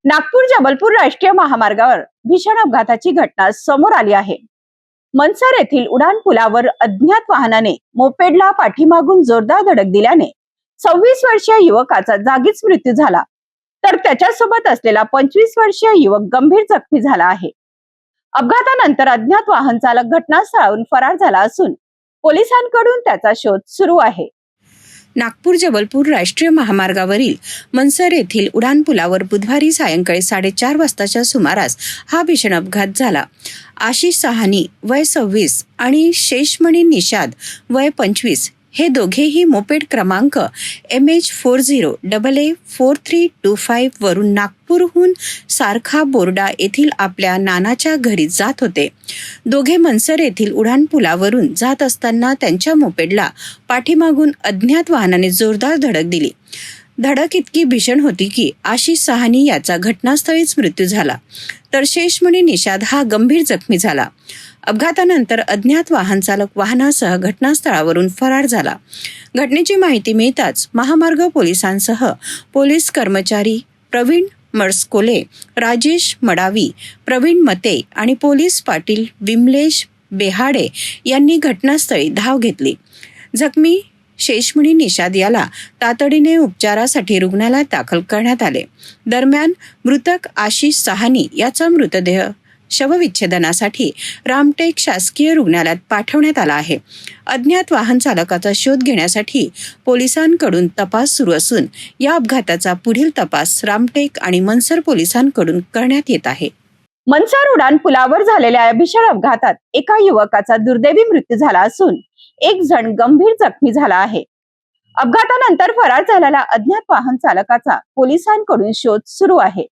नागपूर जबलपूर राष्ट्रीय महामार्गावर भीषण अपघाताची घटना समोर आली आहे। मनसर येथील उडान पुलावर अज्ञात वाहनाने मोपेडला पाठीमागून जोरदार धडक दिल्याने 26 वर्षीय युवकाचा जागीच मृत्यू झाला, तर त्याच्यासोबत असलेला 25 वर्षीय युवक गंभीर जखमी झाला आहे। अपघातानंतर अज्ञात वाहन चालक घटनास्थळावरून फरार झाला असून पोलिसांकडून त्याचा शोध सुरू आहे। नागपूर जबलपूर राष्ट्रीय महामार्गावरील मनसर येथील उडान पुलावर बुधवारी सायंकाळी 4:30 वाजताच्या सुमारास हा भीषण अपघात झाला। आशिष साहनी वय 26 आणि शेषमणी निषाद वय 25 हे दोघेही मोपेड क्रमांक MH40AA4325 वरून नागपूरहून सारखा बोर्डा येथील आपल्या नानाच्या घरी जात होते। दोघे मनसर येथील उडान पुलावरून जात असताना त्यांच्या मोपेडला पाठीमागून अज्ञात वाहनाने जोरदार धडक दिली। धडक इतकी भीषण होती की आशिष साहनी याचा घटनास्थळीच मृत्यू झाला, तर शेषमणी निषाद हा गंभीर जखमी झाला। अपघातानंतर अज्ञात वाहन चालक वाहनासह घटनास्थळावरून फरार झाला। घटनेची माहिती मिळताच महामार्ग पोलिसांसह पोलीस कर्मचारी प्रवीण मडस्कोले, राजेश मडावी, प्रवीण मते आणि पोलीस पाटील विमलेश बेहाडे यांनी घटनास्थळी धाव घेतली। जखमी शेषमणी निषाद याला तातडीने उपचारासाठी रुग्णालयात दाखल करण्यात आले। दरम्यान मृतक आशिष साहनी याचा मृतदेह शवविच्छेदनासाठी रामटेक शासकीय रुग्णालयात पाठवण्यात आला आहे। अज्ञात वाहन चालकाचा शोध घेण्यासाठी पोलिसांकडून तपास सुरू असून या अपघाताचा पुढील तपास रामटेक आणि मनसर पोलिसांकडून करण्यात येत आहे। मनसर उडान पुलावर झालेल्या या भीषण अपघातात एका युवकाचा दुर्दैवी मृत्यू झाला असून एक जण गंभीर जखमी झाला आहे। अपघातानंतर फरार झालेल्या अज्ञात वाहन चालकाचा पोलिसांकडून शोध सुरू आहे।